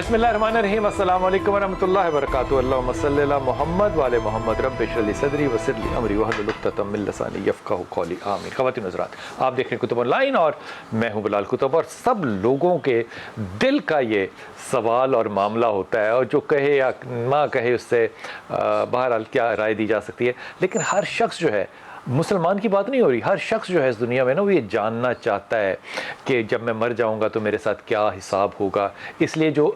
بسم اللہ الرحمن الرحیم، السلام علیکم ورحمۃ اللہ وبرکاتہ۔ اللہم صلی علی محمد وعلی محمد، رب اشرح لی صدری ویسر لی امری واحلل عقدۃ من لسانی یفقہوا قولی، آمین۔ خواتین حضرات، آپ دیکھ رہے ہیں کتب آن لائن اور میں ہوں بلال کتب، اور سب لوگوں کے دل کا یہ سوال اور معاملہ ہوتا ہے، اور جو کہے یا نہ کہے اس سے بہرحال کیا رائے دی جا سکتی ہے، لیکن ہر شخص جو ہے، مسلمان کی بات نہیں ہو رہی، ہر شخص جو ہے اس دنیا میں نا وہ یہ جاننا چاہتا ہے کہ جب میں مر جاؤں گا تو میرے ساتھ کیا حساب ہوگا۔ اس لیے جو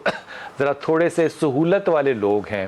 ذرا تھوڑے سے سہولت والے لوگ ہیں،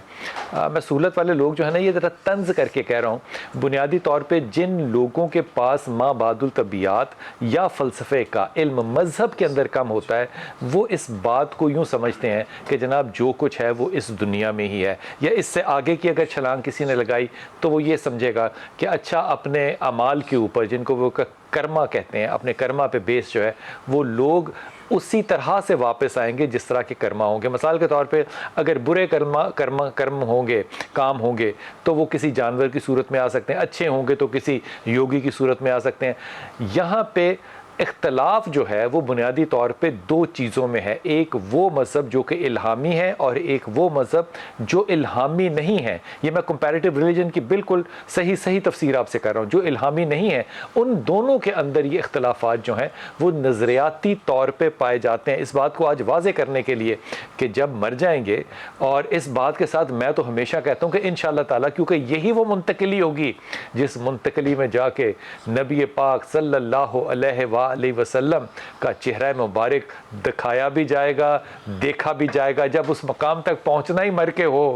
میں سہولت والے لوگ جو ہے نا یہ ذرا طنز کر کے کہہ رہا ہوں، بنیادی طور پہ جن لوگوں کے پاس ما بعد الطبیعات یا فلسفے کا علم مذہب کے اندر کم ہوتا ہے، وہ اس بات کو یوں سمجھتے ہیں کہ جناب جو کچھ ہے وہ اس دنیا میں ہی ہے، یا اس سے آگے کی اگر چھلانگ کسی نے لگائی تو وہ یہ سمجھے گا کہ اچھا اپنے اعمال کے اوپر، جن کو وہ کرما کہتے ہیں، اپنے کرما پہ بیس جو ہے، وہ لوگ اسی طرح سے واپس آئیں گے جس طرح کے کرما ہوں گے۔ مثال کے طور پہ اگر برے کرم ہوں گے، کام ہوں گے، تو وہ کسی جانور کی صورت میں آ سکتے ہیں، اچھے ہوں گے تو کسی یوگی کی صورت میں آ سکتے ہیں۔ یہاں پہ اختلاف جو ہے وہ بنیادی طور پہ دو چیزوں میں ہے، ایک وہ مذہب جو کہ الہامی ہے، اور ایک وہ مذہب جو الہامی نہیں ہے۔ یہ میں کمپیریٹیو ریلیجن کی بالکل صحیح تفسیر آپ سے کر رہا ہوں۔ جو الہامی نہیں ہے ان دونوں کے اندر یہ اختلافات جو ہیں وہ نظریاتی طور پہ پائے جاتے ہیں۔ اس بات کو آج واضح کرنے کے لیے کہ جب مر جائیں گے، اور اس بات کے ساتھ میں تو ہمیشہ کہتا ہوں کہ انشاءاللہ تعالیٰ، کیونکہ یہی وہ منتقلی ہوگی جس منتقلی میں جا کے نبی پاک صلی اللہ علیہ وسلم کا چہرہ مبارک دکھایا بھی جائے گا، دیکھا بھی جائے گا۔ جب اس مقام تک پہنچنا ہی مر کے ہو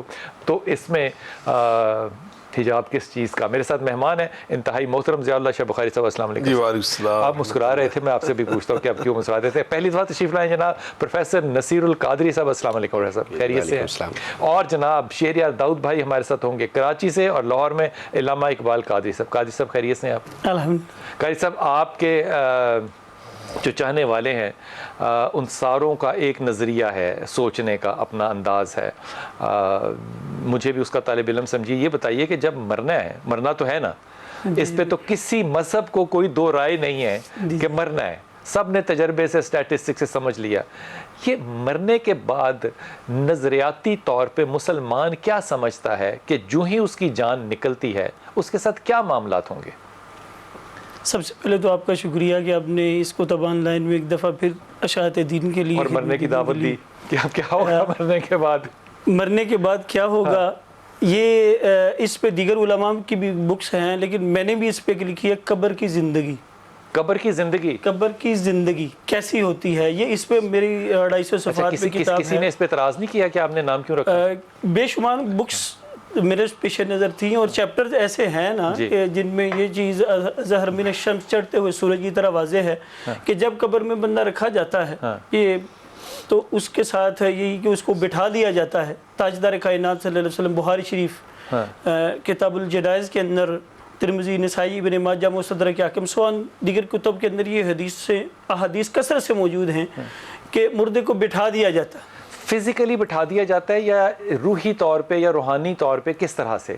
تو اس میں حجاب کس چیز کا؟ میرے ساتھ مہمان ہیں انتہائی محترم ضیاء اللہ شاہ بخاری صاحب، السلام علیکم۔ جی وعلیکم السلام۔ آپ مسکرا رہے تھے، میں آپ سے بھی پوچھتا ہوں کہ آپ کیوں مسکرا رہے تھے۔ پہلی دفعہ تشریف لائیں جناب پروفیسر نصیر القادری صاحب، السلام علیکم صاحب، خیریت سے ہیں؟ اور جناب شہریار داؤد بھائی ہمارے ساتھ ہوں گے کراچی سے، اور لاہور میں علامہ اقبال قادری صاحب۔ قادری صاحب خیریت سے ہیں آپ؟ الحمدللہ۔ قادری صاحب، آپ کے جو چاہنے والے ہیں ان ساروں کا ایک نظریہ ہے، سوچنے کا اپنا انداز ہے، مجھے بھی اس کا طالب علم سمجھیے۔ یہ بتائیے کہ جب مرنا ہے، مرنا تو ہے نا، اس پہ تو کسی مذہب کو کوئی دو رائے نہیں ہے کہ مرنا ہے، سب نے تجربے سے، اسٹیٹسٹک سے سمجھ لیا۔ یہ مرنے کے بعد نظریاتی طور پہ مسلمان کیا سمجھتا ہے کہ جو ہی اس کی جان نکلتی ہے اس کے ساتھ کیا معاملات ہوں گے؟ سب سے پہلے تو آپ کا شکریہ کہ آپ نے اس کو کتب آن لائن میں ایک دفعہ پھر اشاعت دین کے لیے اور مرنے کی دعوت دی کہ اب کیا ہوگا مرنے کے بعد؟ مرنے کے بعد کیا ہوگا، یہ اس پہ دیگر علماء کی بھی بکس ہیں، لیکن میں نے بھی اس پہ لکھی ہے قبر کی زندگی۔ قبر کی زندگی؟ قبر کی زندگی کیسی ہوتی ہے، یہ اس پہ میری 250 صفحات پہ کتاب ہے۔ کسی نے اس پہ اعتراض نہیں کیا کہ آپ نے نام کیوں رکھا؟ بے شمار بکس میرے پیش نظر تھیں، اور چیپٹرز ایسے ہیں نا کہ جن میں یہ چیز ظہر من الشمس چڑھتے ہوئے سورج کی طرح واضح ہے کہ جب قبر میں بندہ رکھا جاتا ہے یہ تو اس کے ساتھ یہی کہ اس کو بٹھا دیا جاتا ہے۔ تاجدار کائنات صلی اللہ علیہ وسلم بخاری شریف کتاب الجنائز کے اندر، ترمذی، نسائی، ابن ماجہ، مستدرک حاکم، سوان دیگر کتب کے اندر یہ احادیث کثرت سے موجود ہیں کہ مردے کو بٹھا دیا جاتا ہے۔ فزیکلی بٹھا دیا جاتا ہے یا روحی طور پہ یا روحانی طور پہ، کس طرح سے؟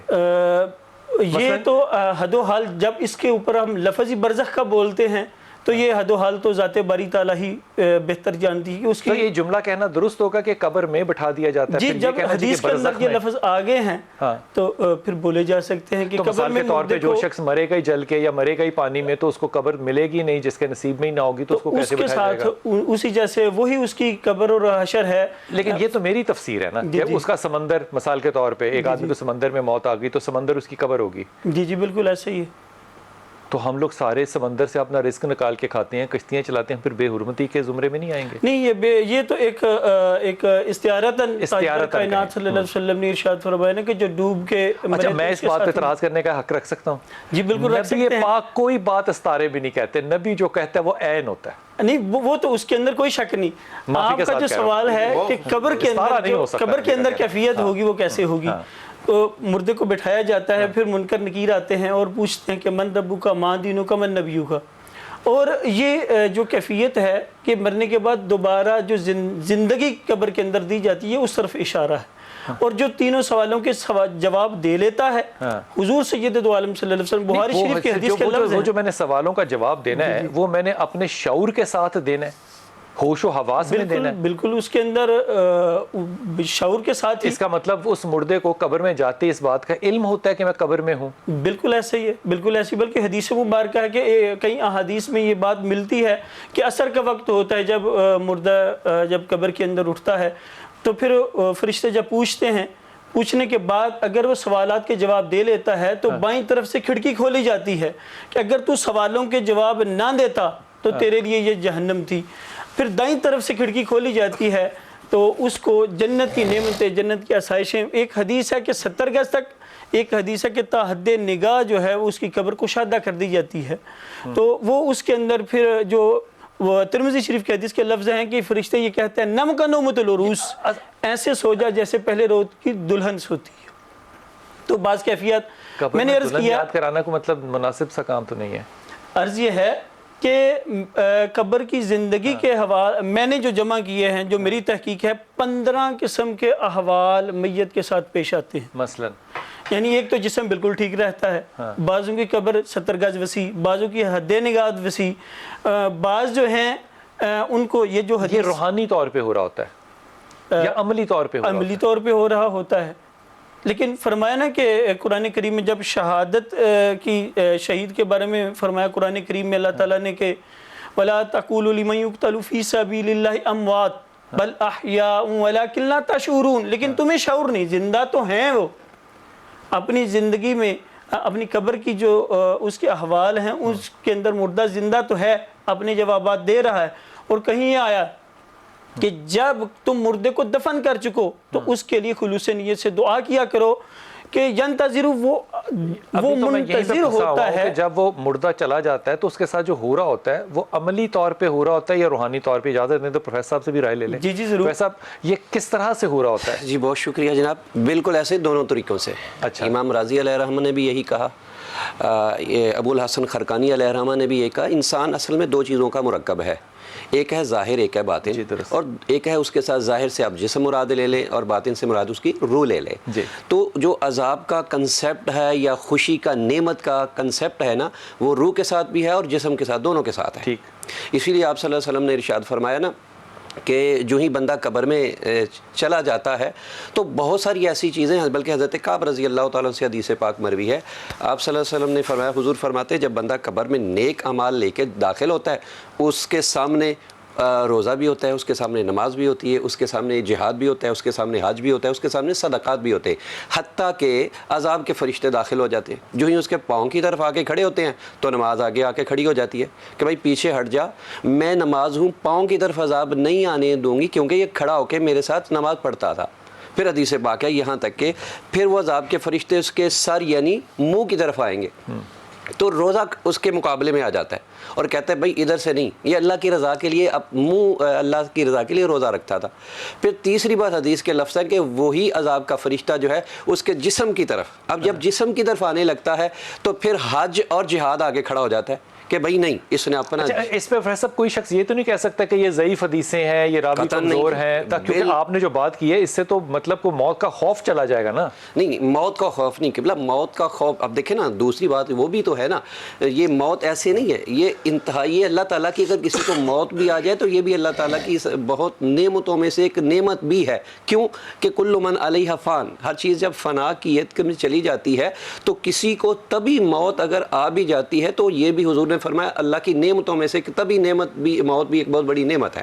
یہ تو حد و حال، جب اس کے اوپر ہم لفظی برزخ کا بولتے ہیں تو یہ حد و حال تو ذات باری تعالیٰ ہی بہتر جانتی ہے کہ اس کی۔ تو یہ جملہ کہنا درست ہوگا کہ قبر میں بٹھا دیا جاتا ہے؟ جی، جب حدیث کے اندر یہ لفظ آگے ہیں تو پھر بولے جا سکتے ہیں کہ قبر میں، طور پہ جو شخص مرے گا ہی جل کے یا مرے گا ہی پانی میں تو اس کو قبر ملے گی نہیں، جس کے نصیب میں ہی نہ ہوگی تو اس کو کیسے بٹھایا جائے گا؟ اس کے ساتھ اسی جیسے وہی اس کی قبر اور حشر ہے۔ لیکن یہ تو میری تفسیر ہے نا کہ اس کا سمندر، مثال کے طور پہ ایک آدمی کو سمندر میں موت آ گئی تو سمندر اس کی قبر ہوگی۔ جی جی بالکل ایسا ہی ہے۔ تو ہم لوگ سارے سمندر سے اپنا رزق نکال کے کھاتے ہیں، کشتیاں چلاتے ہیں، پھر بے حرمتی کے زمرے میں نہیں آئیں گے؟ نہیں، یہ تو ایک استعارتاً کائنات صلی اللہ علیہ وسلم نے ارشاد فرمایا نا کہ جو ڈوب کے۔ اچھا، میں اس بات پہ اعتراض کرنے کا حق رکھ سکتا ہوں؟ جی بالکل رکھ سکتے ہیں۔ نبی پاک کوئی بات استارے بھی نہیں کہتے، نبی جو کہتا ہے وہ عین ہوتا ہے۔ نہیں، وہ تو اس کے اندر کوئی شک نہیں۔ آپ کا جو سوال ہے کہ قبر کے اندر کیفیت ہوگی وہ کیسے ہوگی، تو مردے کو بٹھایا جاتا ہے، پھر منکر نکیر آتے ہیں اور پوچھتے ہیں کہ من ربو کا، ماں دینوں کا، من نبیوں کا۔ اور یہ جو کیفیت ہے کہ مرنے کے بعد دوبارہ جو زندگی قبر کے اندر دی جاتی ہے اس طرف اشارہ ہے، اور جو تینوں سوالوں کے جواب دے لیتا ہے حضور سید دو عالم صلی اللہ علیہ وسلم۔ بخاری شریف کی حدیث کے لفظ ہیں، جو میں نے سوالوں کا جواب دینا ہے وہ میں نے اپنے شعور کے ساتھ دینا ہے، ہوش و حواس میں دینا ہے. بالکل اس کے اندر شعور کے ساتھ ہی. اس کا مطلب اس مردے کو قبر میں جاتے اس بات کا علم ہوتا ہے کہ میں قبر میں ہوں. بالکل ایسے ہی ہے, بالکل ایسی, بلکہ حدیث مبارکہ ہے کہ کئی احادیث میں یہ بات ملتی ہے کہ عصر کا وقت ہوتا ہے جب مردہ جب قبر کے اندر اٹھتا ہے تو پھر فرشتے جب پوچھتے ہیں, پوچھنے کے بعد اگر وہ سوالات کے جواب دے لیتا ہے تو بائیں طرف سے کھڑکی کھولی جاتی ہے کہ اگر تو سوالوں کے جواب نہ دیتا تو تیرے لیے یہ جہنم تھی. پھر دائیں طرف سے کھڑکی کھولی جاتی ہے تو اس کو جنت کی نعمتیں, جنت کی آسائشیں. ایک حدیث ہے کہ 70 گز تک, ایک حدیث ہے کہ تا حد نگاہ جو ہے وہ اس کی قبر کشادہ کر دی جاتی ہے. تو وہ اس کے اندر پھر جو وہ ترمذی شریف کے حدیث کے لفظ ہیں کہ فرشتے یہ کہتے ہیں نم کا نومت العروس, ایسے سو جا جیسے پہلے روز کی دلہن سوتی ہے. تو بعض کیفیت میں نے عرض کیا, یاد کرانا کو مطلب مناسب سا کام تو نہیں ہے. عرض یہ ہے کہ قبر کی زندگی کے حوالے میں نے جو جمع کیے ہیں, جو میری تحقیق ہے, 15 قسم کے احوال میت کے ساتھ پیش آتے ہیں. مثلا یعنی ایک تو جسم بالکل ٹھیک رہتا ہے, بعضوں کی قبر 70 گز وسیع, بعضوں کی حد نگاہ وسیع, بعض جو ہیں ان کو یہ جو یہ روحانی طور پہ ہو رہا ہوتا ہے یا عملی طور پہ عملی طور پہ ہو رہا ہوتا ہے. لیکن فرمایا نا کہ قرآن کریم میں جب شہادت کی شہید کے بارے میں فرمایا قرآن کریم میں اللہ تعالیٰ نے کہ وَلَا تَقُولُوا لِمَنْ يُقْتَلُ فِي سَبِيلِ اللَّهِ أَمْوَاتٌ بَلْ أَحْيَاءٌ وَلَكِنْ لَا تَشْعُرُونَ. لیکن تمہیں شعور نہیں, زندہ تو ہیں وہ, اپنی زندگی میں اپنی قبر کی جو اس کے احوال ہیں اس کے اندر مردہ زندہ تو ہے, اپنے جوابات دے رہا ہے. اور کہیں یہ آیا کہ جب تم مردے کو دفن کر چکو تو اس کے لیے خلوص نیت سے دعا کیا کرو کہ ینتظر, وہ منتظر ہوتا ہے. جب وہ مردہ چلا جاتا ہے تو اس کے ساتھ جو ہو رہا ہوتا ہے وہ عملی طور پہ ہو رہا ہوتا ہے یا روحانی طور پہ؟ اجازت دیں تو پروفیسر صاحب سے بھی رائے لے لیں. جی جی ضرور. پروفیسر صاحب یہ کس طرح سے ہو رہا ہوتا ہے؟ جی بہت شکریہ جناب. بالکل ایسے دونوں طریقوں سے. اچھا. امام راضی علیہ الرحمہ نے بھی یہی کہا, ابو الحسن خرقانی علیہ الرحمہ نے بھی یہ کہا, انسان اصل میں دو چیزوں کا مرکب ہے, ایک ہے ظاہر, ایک ہے باطن, اور ایک ہے اس کے ساتھ ظاہر سے آپ جسم مراد لے لیں اور باطن سے مراد اس کی روح لے لیں. تو جو عذاب کا کنسیپٹ ہے یا خوشی کا, نعمت کا کنسیپٹ ہے نا, وہ روح کے ساتھ بھی ہے اور جسم کے ساتھ, دونوں کے ساتھ ہے. اسی لیے آپ صلی اللہ علیہ وسلم نے ارشاد فرمایا نا کہ جو ہی بندہ قبر میں چلا جاتا ہے تو بہت ساری ایسی چیزیں ہیں, بلکہ حضرت کعب رضی اللہ تعالیٰ سے حدیث پاک مروی ہے, آپ صلی اللہ علیہ وسلم نے فرمایا, حضور فرماتے ہیں جب بندہ قبر میں نیک اعمال لے کے داخل ہوتا ہے, اس کے سامنے روزہ بھی ہوتا ہے, اس کے سامنے نماز بھی ہوتی ہے, اس کے سامنے جہاد بھی ہوتا ہے, اس کے سامنے حج بھی ہوتا ہے, اس کے سامنے صدقات بھی ہوتے ہیں, حتیٰ کہ عذاب کے فرشتے داخل ہو جاتے ہیں. جو ہی اس کے پاؤں کی طرف آ کے کھڑے ہوتے ہیں تو نماز آگے آ کے کھڑی ہو جاتی ہے کہ بھائی پیچھے ہٹ جا, میں نماز ہوں, پاؤں کی طرف عذاب نہیں آنے دوں گی کیونکہ یہ کھڑا ہو کے میرے ساتھ نماز پڑھتا تھا. پھر حدیث پاک ہے یہاں تک کہ پھر وہ عذاب کے فرشتے اس کے سر یعنی منہ کی طرف آئیں گے تو روزہ اس کے مقابلے میں آ جاتا ہے اور کہتا ہے بھائی ادھر سے نہیں, یہ اللہ کی رضا کے لیے, اب منہ اللہ کی رضا کے لیے روزہ رکھتا تھا. پھر تیسری بات حدیث کے لفظ ہے کہ وہی عذاب کا فرشتہ جو ہے اس کے جسم کی طرف, اب جب جسم کی طرف آنے لگتا ہے تو پھر حج اور جہاد آگے کھڑا ہو جاتا ہے کہ بھائی نہیں اس نے اپنا. اس پہ پروفیسر صاحب کوئی شخص یہ تو نہیں کہہ سکتا کہ یہ ضعیف حدیثیں ہیں, یہ راوی کمزور ہیں, کیونکہ آپ نے جو بات کی ہے اس سے تو مطلب کو موت کا خوف چلا جائے گا نا. نہیں, موت کا خوف نہیں قبلہ, موت کا خوف اب دیکھیں نا, دوسری بات وہ بھی تو ہے نا, یہ موت ایسے نہیں ہے, یہ انتہائی اللہ تعالیٰ کی, اگر کسی کو موت بھی آ جائے تو یہ بھی اللہ تعالیٰ کی بہت نعمتوں میں سے ایک نعمت بھی ہے. کیوں کہ کل من علیہ فان, ہر چیز جب فنا کی عید میں چلی جاتی ہے تو کسی کو تبھی موت اگر آ بھی جاتی ہے تو یہ بھی حضور نے فرمایا اللہ کی نعمتوں میں سے تبھی نعمت بھی, موت بھی ایک بہت بڑی نعمت ہے.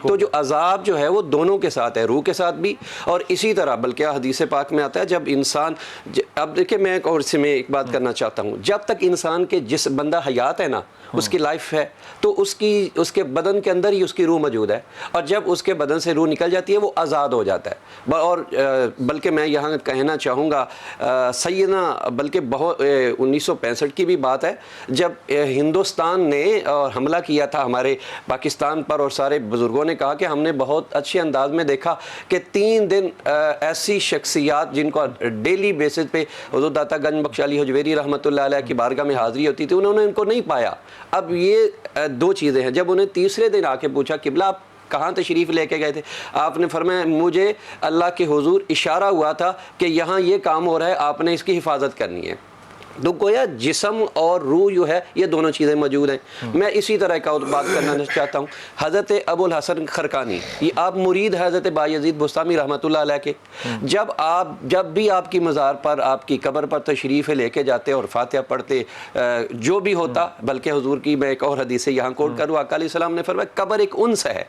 تو جو عذاب جو ہے وہ دونوں کے ساتھ ہے, روح کے ساتھ بھی اور اسی طرح, بلکہ حدیث پاک میں آتا ہے جب انسان, اب دیکھیں میں اور اس میں ایک بات کرنا چاہتا ہوں, جب تک انسان کے جس بندہ حیات ہے نا, اس کی لائف ہے, تو اس کے بدن کے اندر ہی اس کی روح موجود ہے, اور جب اس کے بدن سے روح نکل جاتی ہے وہ آزاد ہو جاتا ہے. اور بلکہ میں یہاں کہنا چاہوں گا سیدنا, بلکہ بہت 1965 کی بھی بات ہے جب ہندوستان نے حملہ کیا تھا ہمارے پاکستان پر, اور سارے بزرگوں نے کہا کہ ہم نے بہت اچھے انداز میں دیکھا کہ 3 دن ایسی شخصیات جن کو ڈیلی بیسس پہ حضور داتا گنج بخش علی حجویری رحمۃ اللہ علیہ کی بارگاہ میں حاضری ہوتی تھی, انہوں نے ان کو نہیں پایا. اب یہ 2 چیزیں ہیں. جب انہیں تیسرے دن آ کے پوچھا قبلہ آپ کہاں تشریف لے کے گئے تھے, آپ نے فرمایا مجھے اللہ کے حضور اشارہ ہوا تھا کہ یہاں یہ کام ہو رہا ہے, آپ نے اس کی حفاظت کرنی ہے. تو گویا جسم اور روح جو ہے یہ دونوں چیزیں موجود ہیں. میں اسی طرح ایک اور بات کرنا چاہتا ہوں. حضرت ابو الحسن خرقانی یہ آپ مرید حضرت بایزید بستامی رحمۃ اللہ علیہ کے, جب بھی آپ کی مزار پر آپ کی قبر پر تشریف لے کے جاتے اور فاتحہ پڑھتے جو بھی ہوتا, بلکہ حضور کی میں ایک اور حدیث یہاں کوٹ کروں, آقا علیہ السلام نے فرمایا قبر ایک انس ہے,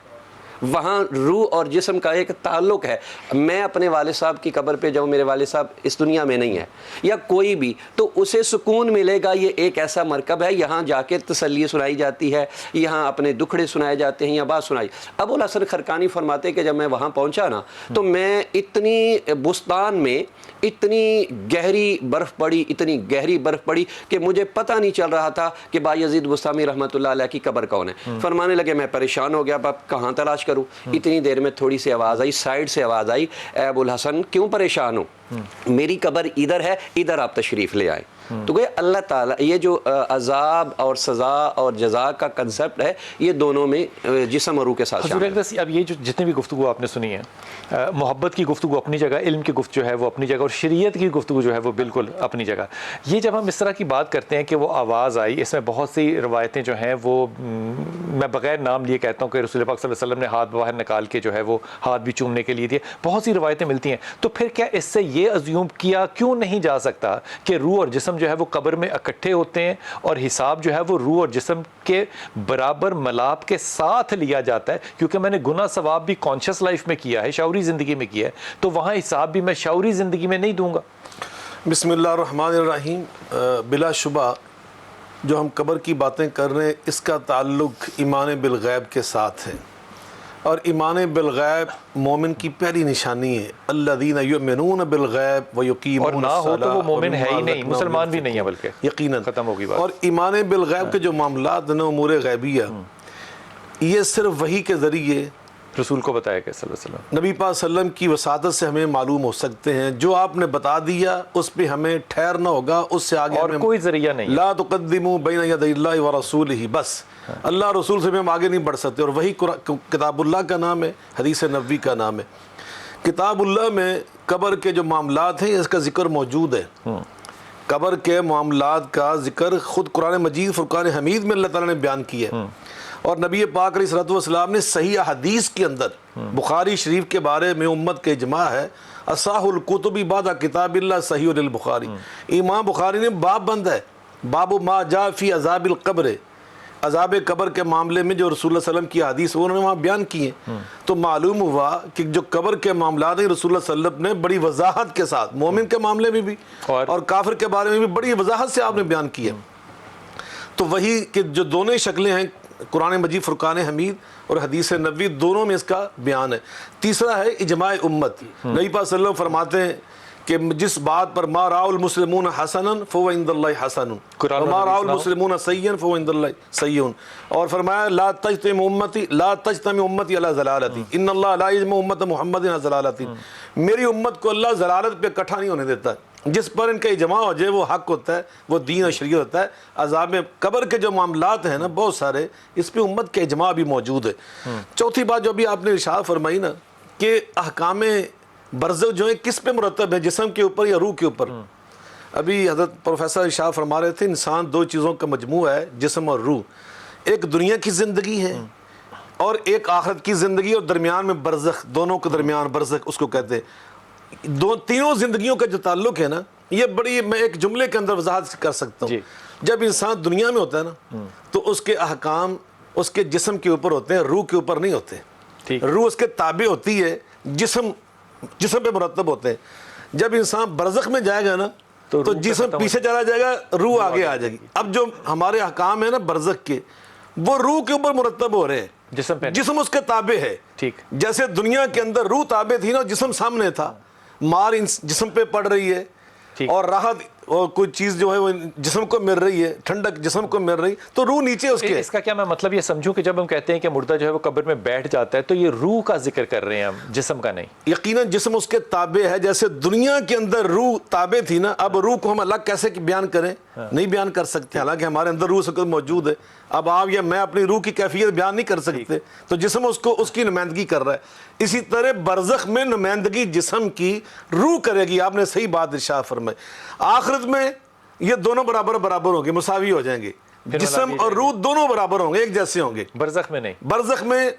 وہاں روح اور جسم کا ایک تعلق ہے. میں اپنے والد صاحب کی قبر پہ جاؤں, میرے والد صاحب اس دنیا میں نہیں ہے یا کوئی بھی, تو اسے سکون ملے گا. یہ ایک ایسا مرکب ہے, یہاں جا کے تسلی سنائی جاتی ہے, یہاں اپنے دکھڑے سنائے جاتے ہیں یا بات سنائی. ابو الحسن خرقانی فرماتے کہ جب میں وہاں پہنچا نا تو میں اتنی بستان میں اتنی گہری برف پڑی کہ مجھے پتہ نہیں چل رہا تھا کہ بایزید بستامی رحمۃ اللہ علیہ کی قبر کون ہے. فرمانے لگے میں پریشان ہو گیا, اب کہاں تلاش کروں. اتنی دیر میں تھوڑی سی آواز آئی, سائیڈ سے آواز آئی, اے ابو الحسن کیوں پریشان ہو, میری قبر ادھر ہے, ادھر آپ تشریف لے آئے. تو کہ اللہ تعالیٰ یہ جو عذاب اور سزا اور جزا کا کنسپٹ ہے یہ دونوں میں جسم اور روح کے ساتھ شامل ہے. اب یہ جو جتنے بھی گفتگو آپ نے سنی ہے, محبت کی گفتگو اپنی جگہ, علم کی گفتگو جو ہے وہ اپنی جگہ, اور شریعت کی گفتگو جو ہے وہ بالکل اپنی جگہ. یہ جب ہم اس طرح کی بات کرتے ہیں کہ وہ آواز آئی, اس میں بہت سی روایتیں جو ہیں وہ میں بغیر نام لیے کہتا ہوں کہ رسول پاک صلی اللہ علیہ وسلم نے ہاتھ باہر نکال کے جو ہے وہ ہاتھ بھی چومنے کے لیے دیے, بہت سی روایتیں ملتی ہیں. تو پھر کیا اس سے یہ ازیوم کیا کیوں نہیں جا سکتا کہ روح اور جسم جو ہے وہ قبر میں اکٹھے ہوتے ہیں اور حساب جو ہے وہ روح اور جسم کے برابر ملاپ کے ساتھ لیا جاتا ہے, کیونکہ میں نے گناہ ثواب بھی کانشیس لائف میں کیا ہے, شعوری زندگی میں کیا ہے, تو وہاں حساب بھی میں شعوری زندگی میں نہیں دوں گا. بسم اللہ الرحمن الرحیم. بلا شبہ جو ہم قبر کی باتیں کر رہے ہیں اس کا تعلق ایمان بالغیب کے ساتھ ہے, اور ایمان بالغیب مومن کی پہلی نشانی ہے. الذین یؤمنون بالغیب ویقیمون الصلاۃ, اور نہ ہو تو وہ مومن ہے ہی نہیں, مسلمان بھی نہیں ہے, بلکہ یقیناً ختم ہوگی بات. اور ایمان بالغیب کے جو معاملات ہیں امور غیبیہ, یہ صرف وحی کے ذریعے رسول کو بتایا کہ صلی اللہ علیہ وسلم, نبی پاک صلی اللہ علیہ وسلم کی وساطت سے ہمیں معلوم ہو سکتے ہیں. جو آپ نے بتا دیا اس پہ ہمیں ٹھہرنا ہوگا, اس سے آگے اور کوئی ذریعہ نہیں. لا تقدموا بین یدی اللہ ورسولہ, بس اللہ رسول سے ہم آگے نہیں بڑھ سکتے. اور وہی کتاب اللہ کا نام ہے, حدیث نبوی کا نام ہے. کتاب اللہ میں قبر کے جو معاملات ہیں اس کا ذکر موجود ہے. قبر کے معاملات کا ذکر خود قرآن مجید فرقان حمید میں اللہ تعالیٰ نے بیان کیا ہے, اور نبی پاک علیہ الصلوۃ والسلام نے صحیح حدیث کے اندر بخاری شریف کے بارے میں امت کے اجماع ہے, اصح الکتب بعد کتاب اللہ صحیح البخاری. امام بخاری نے باب بند ہے, باب ما جاء فی عذاب القبر, عذاب قبر کے معاملے میں جو رسول اللہ صلی اللہ علیہ وسلم کی حدیث انہوں نے وہاں بیان کی ہیں. تو معلوم ہوا کہ جو قبر کے معاملات ہیں رسول اللہ صلی اللہ علیہ وسلم نے بڑی وضاحت کے ساتھ, مومن کے معاملے میں بھی اور کافر کے بارے میں بھی بڑی وضاحت سے آپ نے بیان کیا. تو وہی کہ جو دونوں شکلیں ہیں, قرآن مجید فرقان حمید اور حدیث نبوی, دونوں میں اس کا بیان ہے. تیسرا ہے اجماع امت. نبی پاک صلی اللہ علیہ وسلم فرماتے ہیں کہ جس بات پر ما راء المسلمون حسنا فهو عند اللہ حسن وما راء المسلمون سیئا فهو عند اللہ سیئ. اور فرمایا لا تجتمع امتی علی ضلالتی ان اللہ لا یجمع امت محمد علی ضلالتی. میری امت کو اللہ ضلالت پہ اکٹھا نہیں ہونے دیتا, جس پر ان کا اجماع ہو جائے وہ حق ہوتا ہے, وہ دین اور شریعت ہوتا ہے. عذاب قبر کے جو معاملات ہیں نا بہت سارے, اس پہ امت کے اجماع بھی موجود ہے. چوتھی بات جو بھی آپ نے ارشاد فرمائی نا کہ احکام برزخ جو ہیں کس پہ مرتب ہے, جسم کے اوپر یا روح کے اوپر. ابھی حضرت پروفیسر ارشاد فرما رہے تھے انسان دو چیزوں کا مجموعہ ہے, جسم اور روح. ایک دنیا کی زندگی ہے اور ایک آخرت کی زندگی, اور درمیان میں برزخ, دونوں کے درمیان برزخ اس کو کہتے ہیں. تینوں زندگیوں کا جو تعلق ہے نا یہ بڑی, میں ایک جملے کے اندر وضاحت کر سکتا ہوں. جب انسان دنیا میں ہوتا ہے نا تو اس کے احکام اس کے جسم کے اوپر ہوتے ہیں, روح کے اوپر نہیں ہوتے. روح اس کے تابع ہوتی ہے, جسم پہ مرتب ہوتے ہیں. جب انسان برزخ میں جائے گا نا تو جسم پیچھے چلا جائے گا, روح آگے آ جائے گی. اب جو ہمارے احکام ہیں نا برزخ کے, وہ روح کے اوپر مرتب ہو رہے ہیں, جسم اس کے تابع ہے. جیسے دنیا کے اندر روح تابع تھی نا, جسم سامنے تھا, مار جسم پہ پڑ رہی ہے اور راحت اور کوئی چیز جو ہے وہ جسم کو مل رہی ہے, ٹھنڈک جسم کو مل رہی, تو روح نیچے اس کے. اس کا کیا میں مطلب یہ سمجھوں کہ جب ہم کہتے ہیں کہ مردہ جو ہے وہ قبر میں بیٹھ جاتا ہے تو یہ روح کا ذکر کر رہے ہیں ہم, جسم کا نہیں؟ یقیناً جسم اس کے تابع ہے. جیسے دنیا کے اندر روح تابع تھی نا, اب روح کو ہم الگ کیسے بیان کریں, نہیں بیان کر سکتے, حالانکہ ہمارے اندر روح سے موجود ہے. اب آپ یا میں اپنی روح کی کیفیت بیان نہیں کر سکتے, تو جسم اس کی نمائندگی کر رہا ہے. اسی طرح برزخ میں نمائندگی جسم کی روح کرے گی. آپ نے صحیح بات ارشاد فرمائی. آخرت میں یہ دونوں برابر برابر ہوں گے, مساوی ہو جائیں گے, جسم اور روح دونوں برابر ہوں گے, ایک جیسے ہوں گے. برزخ میں نہیں, برزخ میں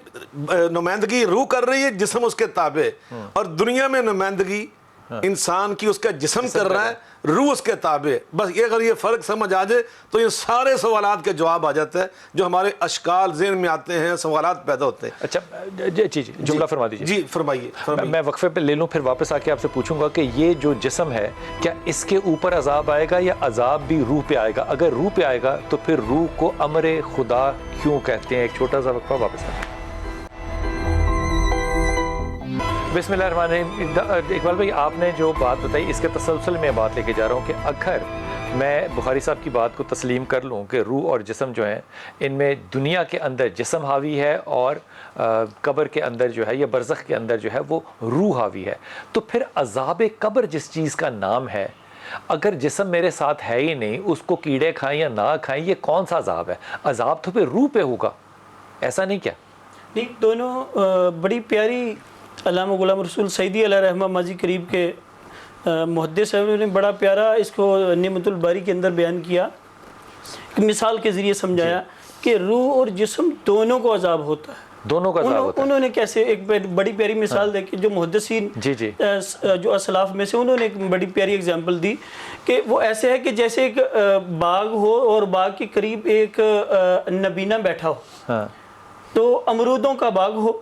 نمائندگی روح کر رہی ہے, جسم اس کے تابع, اور دنیا میں نمائندگی انسان کی اس کا جسم کر رہا ہے, روح اس کے تابع. بس یہ اگر یہ فرق سمجھ آ جائے تو یہ سارے سوالات کے جواب آ جاتا ہے جو ہمارے اشکال ذہن میں آتے ہیں, سوالات پیدا ہوتے ہیں. اچھا جی جملہ فرما دیجیے. جی فرمائیے. میں وقفے پہ لے لوں, پھر واپس آ کے آپ سے پوچھوں گا کہ یہ جو جسم ہے کیا اس کے اوپر عذاب آئے گا یا عذاب بھی روح پہ آئے گا؟ اگر روح پہ آئے گا تو پھر روح کو امر خدا کیوں کہتے ہیں؟ ایک چھوٹا سا وقفہ, واپس آ. بسم اللہ الرحمن الرحیم. اقبال بھائی آپ نے جو بات بتائی اس کے تسلسل میں بات لے کے جا رہا ہوں کہ اگر میں بخاری صاحب کی بات کو تسلیم کر لوں کہ روح اور جسم جو ہیں ان میں دنیا کے اندر جسم حاوی ہے اور قبر کے اندر جو ہے یا برزخ کے اندر جو ہے وہ روح حاوی ہے, تو پھر عذاب قبر جس چیز کا نام ہے, اگر جسم میرے ساتھ ہے ہی نہیں, اس کو کیڑے کھائیں یا نہ کھائیں, یہ کون سا عذاب ہے؟ عذاب تو پھر روح پہ ہوگا, ایسا نہیں کیا؟ نہیں, دونوں بڑی پیاری علامہ غلام رسول سعیدی علیہ رحمہ ماضی قریب کے محدث ہیں, نے بڑا پیارا اس کو نعمت الباری کے اندر بیان کیا, مثال کے ذریعے سمجھایا کہ روح اور جسم دونوں کو عذاب ہوتا ہے. دونوں کا عذاب ہوتا ہے. انہوں نے کیسے ایک بڑی پیاری مثال دے کہ جو محدثین جو اسلاف میں سے, انہوں نے ایک بڑی پیاری اگزامپل دی کہ وہ ایسے ہے کہ جیسے ایک باغ ہو اور باغ کے قریب ایک نبینہ بیٹھا ہو, تو امرودوں کا باغ ہو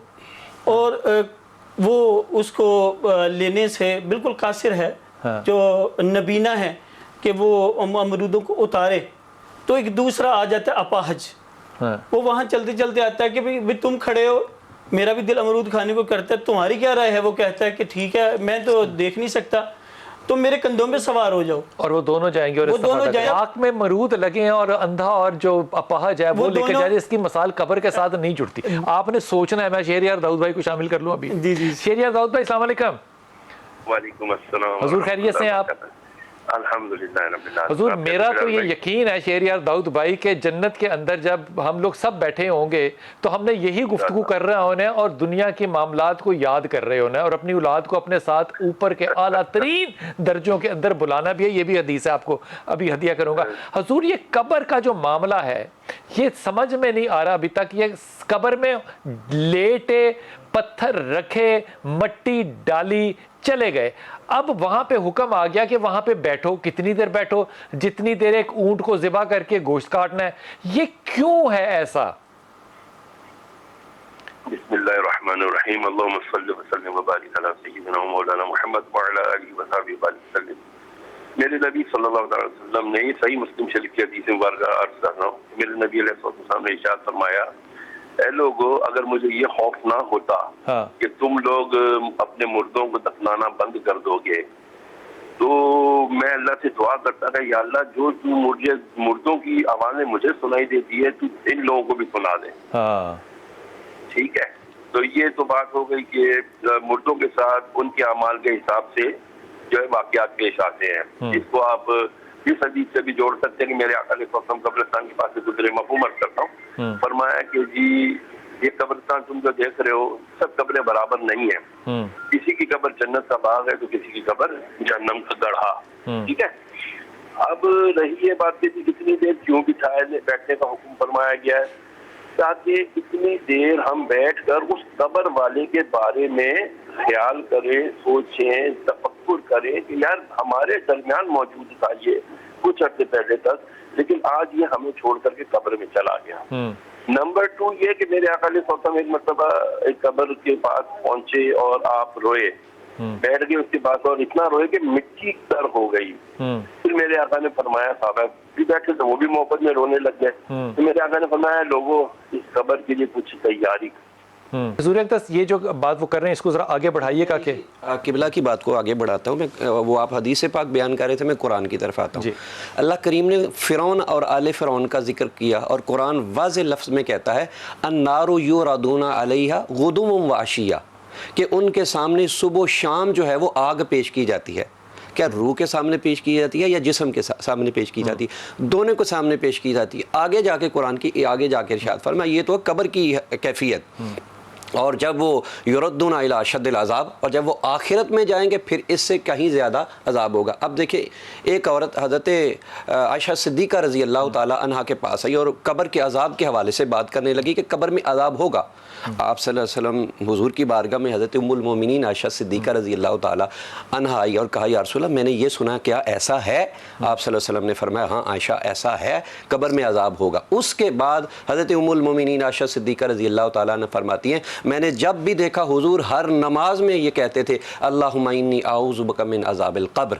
اور وہ اس کو لینے سے بالکل قاصر ہے, جو نبینہ ہے کہ وہ امرودوں کو اتارے, تو ایک دوسرا آ جاتا ہے اپاہج, وہ وہاں چلتے چلتے آتا ہے کہ بھئی تم کھڑے ہو, میرا بھی دل امرود کھانے کو کرتا ہے, تمہاری کیا رائے ہے؟ وہ کہتا ہے کہ ٹھیک ہے, میں تو دیکھ نہیں سکتا, تم میرے کندھوں میں سوار ہو جاؤ. اور وہ دونوں جائیں گے, اور آنکھ میں مرود لگے ہیں اور اندھا اور جو اپاہج ہے وہ لے کے جائے. اس کی مثال قبر کے ساتھ نہیں جڑتی. آپ نے سوچنا ہے. میں شہریار داؤد بھائی کو شامل کر لوں ابھی. شہریار داؤد بھائی السلام علیکم. وعلیکم السلام. حضور خیریت سے ہیں آپ؟ الحمدللہ رب العالمین. حضور میرا تو یہ یقین ہے شہریار داؤد بھائی کہ جنت کے اندر جب ہم لوگ سب بیٹھے ہوں گے تو ہم نے یہی گفتگو کر رہے ہونے اور دنیا کے معاملات کو یاد کر رہے ہونے اور اپنی اولاد کو اپنے ساتھ اوپر کے اعلیٰ ترین درجوں کے اندر بلانا بھی ہے. یہ بھی حدیث ہے, آپ کو ابھی ہدیہ کروں گا. حضور یہ قبر کا جو معاملہ ہے یہ سمجھ میں نہیں آ رہا ابھی تک. یہ قبر میں لیٹے, پتھر رکھے, مٹی ڈالی, چلے گئے, اب وہاں پہ حکم آ گیا کہ وہاں پہ بیٹھو, کتنی دیر بیٹھو؟ جتنی دیر ایک اونٹ کو ذبح کر کے گوشت کاٹنا ہے. یہ کیوں ہے ایسا؟ بسم اللہ الرحمن الرحیم. اللہم صلی وسلم وبارک علی سیدنا مولانا محمد وعلی آلہ وصحبہ وسلم. میرے نبی صلی اللہ علیہ وسلم نے, یہ صحیح مسلم شریف کی حدیث مبارکہ عرض کر رہا ہوں, میرے نبی علیہ السلام نے ارشاد فرمایا, اے لوگو اگر مجھے یہ خوف نہ ہوتا کہ تم لوگ اپنے مردوں کو دفنانا بند کر دو گے, تو میں اللہ سے دعا کرتا تھا, یا اللہ جو مجھے مردوں کی آوازیں مجھے سنائی دیتی ہے تو ان لوگوں کو بھی سنا دے. ٹھیک ہے, تو یہ تو بات ہو گئی کہ مردوں کے ساتھ ان کے اعمال کے حساب سے جو ہے واقعات پیش آتے ہیں. اس کو آپ اس حدیث سے بھی جوڑ سکتے ہیں کہ میرے آقا علیہ السلام قبرستان کے پاس سے گزرے, مفہوم عرض کرتا ہوں, فرمایا کہ جی یہ قبرستان تم جو دیکھ رہے ہو سب قبریں برابر نہیں ہیں, کسی کی قبر جنت کا باغ ہے تو کسی کی قبر جہنم کا گڑھا. ٹھیک ہے, اب رہی یہ بات کہ کتنی دیر کیوں بٹھائے بیٹھنے کا حکم فرمایا گیا ہے, تاکہ اتنی دیر ہم بیٹھ کر اس قبر والے کے بارے میں خیال کریں, سوچیں, تفکر کریں کہ یار ہمارے درمیان موجود تھا یہ کچھ عرصے پہلے تک, لیکن آج یہ ہمیں چھوڑ کر کے قبر میں چلا گیا. نمبر 2 یہ کہ میرے آقا علیہ السلام ایک مرتبہ ایک قبر کے پاس پہنچے اور آپ روئے, بیٹھ گئے اس کے پاس اور اتنا روئے کہ مٹی تر ہو گئی. پھر میرے آقا نے فرمایا, صحابہ بھی بیٹھے تو وہ بھی محبت میں رونے لگ گئے, تو میرے آقا نے فرمایا لوگوں اس قبر کے لیے کچھ تیاری. حضور اقدس یہ جو بات وہ کر رہے ہیں اس کو ذرا آگے بڑھائیے گا. کہ قبلہ کی بات کو آگے بڑھاتا ہوں میں, وہ آپ حدیث پاک بیان کر رہے تھے, میں قرآن کی طرف آتا ہوں. اللہ کریم نے فرعون اور آل فرعون کا ذکر کیا اور قرآن واضح لفظ میں کہتا ہے النار یعرضون علیہا غدوا وعشیا, کہ ان کے سامنے صبح و شام جو ہے وہ آگ پیش کی جاتی ہے. کیا روح کے سامنے پیش کی جاتی ہے یا جسم کے سامنے پیش کی جاتی ہے؟ دونوں کو سامنے پیش کی جاتی ہے. آگے جا کے قرآن کی آگے جا کے ارشاد فرمایا یہ تو قبر کی کیفیت. اور جب وہ یردون الی اشد العذاب، اور جب وہ آخرت میں جائیں گے پھر اس سے کہیں زیادہ عذاب ہوگا۔ اب دیکھیں ایک عورت حضرت عائشہ صدیقہ رضی اللہ تعالی عنہا کے پاس آئی اور قبر کے عذاب کے حوالے سے بات کرنے لگی کہ قبر میں عذاب ہوگا۔ آپ صلی اللہ علیہ وسلم حضور کی بارگاہ میں حضرت ام المومنین عائشہ صدیقہ رضی اللہ تعالی عنہا آئی اور کہا یا رسول اللہ میں نے یہ سنا، کیا ایسا ہے؟ آپ صلی اللہ علیہ وسلم نے فرمایا ہاں عائشہ ایسا ہے، قبر میں عذاب ہوگا۔ اس کے بعد حضرت ام المومنین عائشہ صدیقہ رضی اللہ تعالیٰ عنہ فرماتی ہیں میں نے جب بھی دیکھا حضور ہر نماز میں یہ کہتے تھے اللہم انی اعوذ بک من عذاب القبر،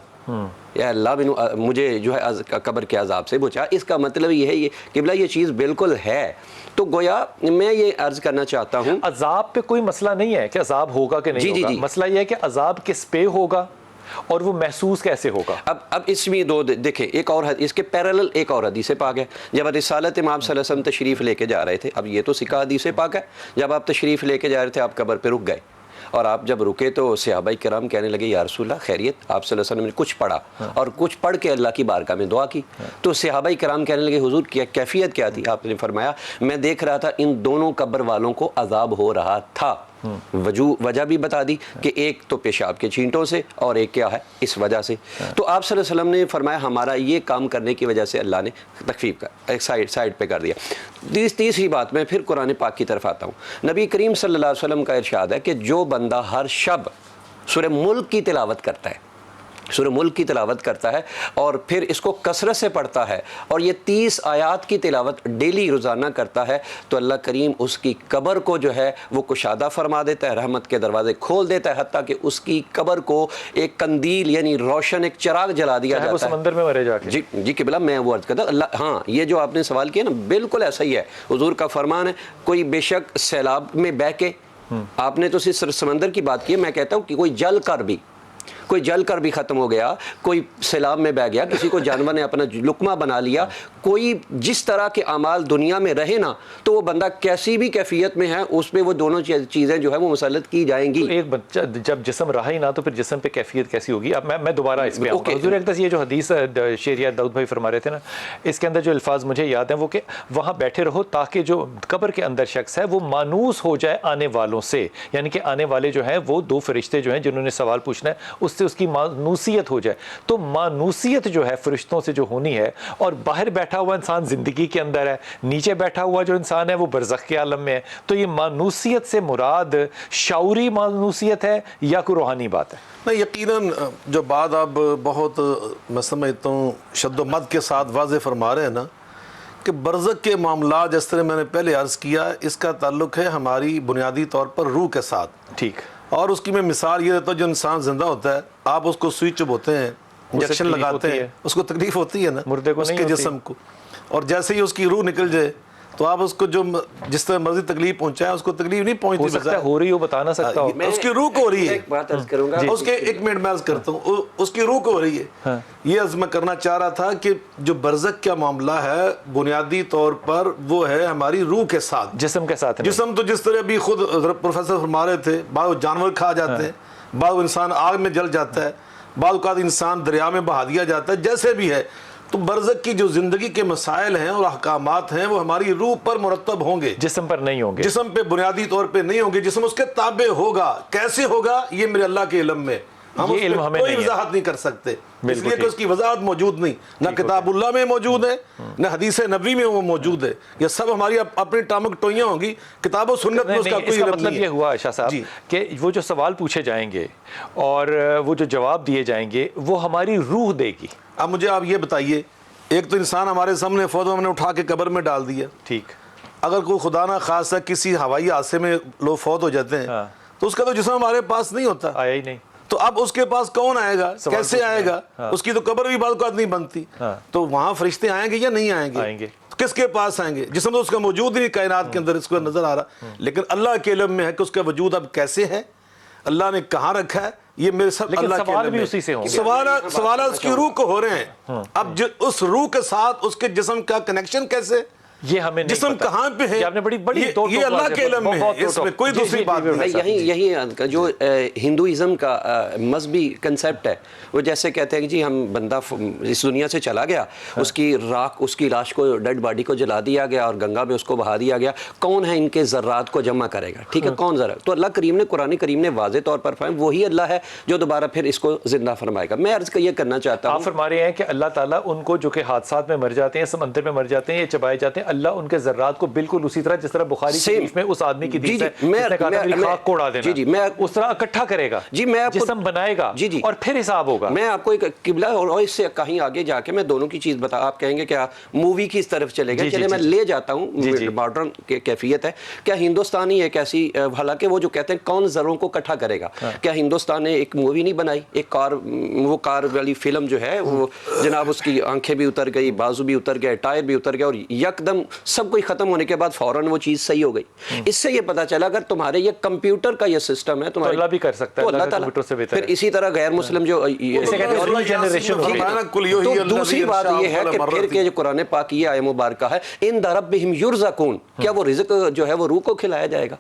یا اللہ مجھے جو ہے قبر کے عذاب سے بچا۔ اس کا مطلب یہ ہے یہ قبلہ یہ چیز بالکل ہے۔ تو گویا میں یہ عرض کرنا چاہتا ہوں عذاب پہ کوئی مسئلہ نہیں ہے کہ عذاب ہوگا کہ نہیں ہوگا، مسئلہ یہ ہے کہ عذاب کس پہ ہوگا اور وہ محسوس کیسے ہوگا۔ اب اس میں دو دیکھیں، ایک اور اس کے پیرالل ایک اور حدیث پاک ہے۔ جب رسالت امام صلی اللہ علیہ وسلم تشریف لے کے جا رہے تھے، اب یہ تو سکہ حدیث پاک ہے، جب آپ تشریف لے کے جا رہے تھے آپ قبر پہ رک گئے، اور آپ جب رکے تو صحابہ کرام کہنے لگے یا رسول اللہ خیریت؟ آپ صلی اللہ علیہ وسلم نے کچھ پڑھا اور کچھ پڑھ کے اللہ کی بارگاہ میں دعا کی، تو صحابہ کرام کہنے لگے حضور کیا کیفیت کیا تھی؟ آپ نے فرمایا میں دیکھ رہا تھا ان دونوں قبر والوں کو عذاب ہو رہا تھا۔ وجہ بھی بتا دی کہ ایک تو پیشاب کے چھینٹوں سے اور ایک کیا ہے اس وجہ سے۔ تو آپ صلی اللہ علیہ وسلم نے فرمایا ہمارا یہ کام کرنے کی وجہ سے اللہ نے تخفیف کا ایک سائڈ پہ کر دیا۔ تیسری بات میں پھر قرآن پاک کی طرف آتا ہوں۔ نبی کریم صلی اللہ علیہ وسلم کا ارشاد ہے کہ جو بندہ ہر شب سورہ ملک کی تلاوت کرتا ہے، سورہ ملک کی تلاوت کرتا ہے اور پھر اس کو کثرت سے پڑھتا ہے اور یہ 30 آیات کی تلاوت ڈیلی روزانہ کرتا ہے، تو اللہ کریم اس کی قبر کو جو ہے وہ کشادہ فرما دیتا ہے، رحمت کے دروازے کھول دیتا ہے، حتیٰ کہ اس کی قبر کو ایک قندیل یعنی روشن ایک چراغ جلا دیا جاتا ہے۔ وہ سمندر میں مرے جا کے۔ جی قبلہ میں وہ عرض کرتا اللہ، ہاں یہ جو آپ نے سوال کیا نا بالکل ایسا ہی ہے۔ حضور کا فرمان ہے کوئی بے شک سیلاب میں بہہ کے، آپ نے تو صرف سمندر کی بات کی ہے، میں کہتا ہوں کہ کوئی جل کر بھی ختم ہو گیا، کوئی سیلاب میں بہ گیا، کسی کو جانور نے اپنا لقمہ بنا لیا، کوئی جس طرح کے اعمال دنیا میں رہے نا، تو وہ بندہ کیسی بھی کیفیت میں ہے اس پہ وہ دونوں چیزیں جو ہے وہ مسلط کی جائیں گی۔ ایک بچہ جب جسم رہا ہی نہ تو پھر جسم پہ کیفیت کیسی ہوگی؟ اب میں دوبارہ اس پہ آؤں گا۔ حضور اقدس یہ جو حدیث شیریہ داؤد بھائی فرما رہے تھے نا، اس کے اندر جو الفاظ مجھے یاد ہیں وہ کہ وہاں بیٹھے رہو تاکہ جو قبر کے اندر شخص ہے وہ مانوس ہو جائے آنے والوں سے، یعنی کہ آنے والے جو ہیں وہ 2 فرشتے جو ہیں جنہوں نے سوال پوچھنا ہے اس سے اس کی مانوسیت ہو جائے۔ تو مانوسیت جو ہے فرشتوں سے جو ہونی ہے، اور باہر بیٹھا ہوا انسان زندگی کے اندر ہے، نیچے بیٹھا ہوا جو انسان ہے وہ برزخ کے عالم میں ہے، تو یہ مانوسیت سے مراد شعوری مانوسیت ہے یا کوئی روحانی بات ہے؟ نہیں، یقیناً جو بات آپ بہت میں سمجھتا ہوں شد و مد کے ساتھ واضح فرما رہے ہیں نا کہ برزخ کے معاملات جس طرح میں نے پہلے عرض کیا اس کا تعلق ہے ہماری بنیادی طور پر روح کے ساتھ۔ ٹھیک۔ اور اس کی میں مثال یہ دیتا ہوں، جو انسان زندہ ہوتا ہے آپ اس کو سوئی چبھوتے ہیں، انجیکشن لگاتے ہیں، اس کو تکلیف ہوتی ہے نا مردے کو، اس کے جسم کو، اور جیسے ہی اس کی روح نکل جائے تو آپ اس کو جو جس طرح مرضی تکلیف پہنچائیں اس کو تکلیف نہیں پہنچتی، ہو سکتا ہے ہو رہی ہو بتا نہ سکتا ہو، اس کی روح کو ہو رہی ہے۔ ایک بات عرض کروں گا اس کے 1 منٹ میں عرض کرتا ہوں، اس کی روح کو ہو رہی ہے۔ یہ عرض میں کرنا چاہ رہا تھا کہ جو برزخ کا معاملہ ہے بنیادی طور پر وہ ہے ہماری روح کے ساتھ، جسم کے ساتھ۔ جسم تو جس طرح بھی خود پروفیسر فرما رہے تھے، بعض جانور کھا جاتے ہیں، بعض انسان آگ میں جل جاتا ہے، بعض اوقات انسان دریا میں بہا دیا جاتا ہے، جیسے بھی ہے۔ تو برزخ کی جو زندگی کے مسائل ہیں اور احکامات ہیں وہ ہماری روح پر مرتب ہوں گے، جسم پر نہیں ہوں گے، جسم پہ بنیادی طور پہ نہیں ہوں گے۔ جسم اس کے تابع ہوگا، کیسے ہوگا یہ میرے اللہ کے علم میں، ہم اس پہ کوئی وضاحت نہیں کر سکتے، اس لیے کہ اس کی وضاحت موجود نہیں، نہ کتاب اللہ میں موجود ہے نہ حدیث نبوی میں وہ موجود ہے، یہ سب ہماری اپنی ٹامک ٹوئیاں ہوں گی، کتاب و سنت میں اس کا کوئی علم مطلب نہیں ہے۔ یہ ہوا شاہ صاحب کہ وہ جو سوال پوچھے جائیں گے اور وہ جو جواب دیے جائیں گے وہ ہماری روح دے گی۔ اب مجھے آپ یہ بتائیے، ایک تو انسان ہمارے سامنے فوت ہم نے اٹھا کے قبر میں ڈال دیا، ٹھیک، اگر کوئی خدا نہ خاصا کسی ہوائی حادثے میں لوگ فوت ہو جاتے ہیں تو اس کا تو جسم ہمارے پاس نہیں ہوتا، آیا ہی نہیں، تو اب اس کے پاس کون آئے گا، کیسے آئے گا؟ اس کی تو قبر بھی بعض اوقات نہیں بنتی، تو وہاں فرشتے آئیں گے یا نہیں آئیں گے؟ کس کے پاس آئیں گے؟ جسم تو اس کا موجود نہیں کائنات کے اندر، اس کو نظر آ رہا، لیکن اللہ کے علم میں ہے کہ اس کا وجود اب کیسے ہے، اللہ نے کہاں رکھا ہے، یہ میرے سب اللہ کے سوال بھی اسی سے ہوں گے، سوالات اس کی روح کو ہو رہے ہیں۔ اب اس روح کے ساتھ اس کے جسم کا کنیکشن کیسے؟ یہ ہمیں نہیں جسم پتا. کہاں پہ ہے یہ آپ نے بڑی یہ اللہ کے علم میں ہے, اس میں کوئی دوسری بات نہیں. یہی جو ہندوازم کا مذہبی کنسیپٹ ہے, وہ جیسے کہتے ہیں کہ جی ہم بندہ اس دنیا سے چلا گیا, اس کی راکھ, اس کی لاش کو, ڈیڈ باڈی کو جلا دیا گیا اور گنگا میں اس کو بہا دیا گیا, کون ہے ان کے ذرات کو جمع کرے گا, ٹھیک ہے, کون ذرا. تو اللہ کریم نے, قرآن کریم نے واضح طور پر فرمایا وہی اللہ ہے جو دوبارہ پھر اس کو زندہ فرمائے گا. میں عرض یہ کرنا چاہتا ہوں, آپ فرما رہے ہیں کہ اللہ تعالیٰ ان کو جو کہ حادثات میں مر جاتے ہیں, سمندر میں مر جاتے ہیں, یہ چبائے جاتے ہیں, اللہ ان کے ذرات کو بالکل اسی طرح جس طرح بخاری شریف میں اس آدمی کی حدیث ہے جس نے کہا تھا میری خاک کو اڑا دینا, اس طرح اکٹھا کرے گا, جسم بنائے گا اور پھر حساب ہوگا. میں آپ کو ایک قبلہ اور اس سے کہیں آگے جا کے میں دونوں کی چیز بتا, آپ کہیں گے کیا مووی کی اس طرف چلے گا, چلے میں لے جاتا ہوں, ماڈرن کیفیت ہے. کیا ہندوستانی ایک ایسی, حالانکہ وہ جو کہتے ہیں کون ذروں کو اکٹھا کرے گا, کیا ہندوستان نے ایک مووی نہیں بنائی, ایک کار, وہ کار والی فلم جو ہے وہ جناب اس کی آنکھیں بھی اتر گئی, بازو بھی اتر گئے, ٹائر بھی اتر گیا, اور یکدم سب کچھ ختم ہونے کے بعد فوراً وہ چیز صحیح ہو گئی. اس سے یہ پتا چلا اگر تمہارے یہ کمپیوٹر کا یہ سسٹم ہے, تمہارے اللہ بھی کر سکتا ہے, اللہ تعالیٰ پھر اسی طرح غیر مسلم جو دوسری بات یہ ہے کہ پھر کہ جو قرآن پاک یہ آیت مبارکہ ہے ان ربہم یرزقون, کیا وہ رزق جو ہے وہ روح کو کھلایا جائے گا؟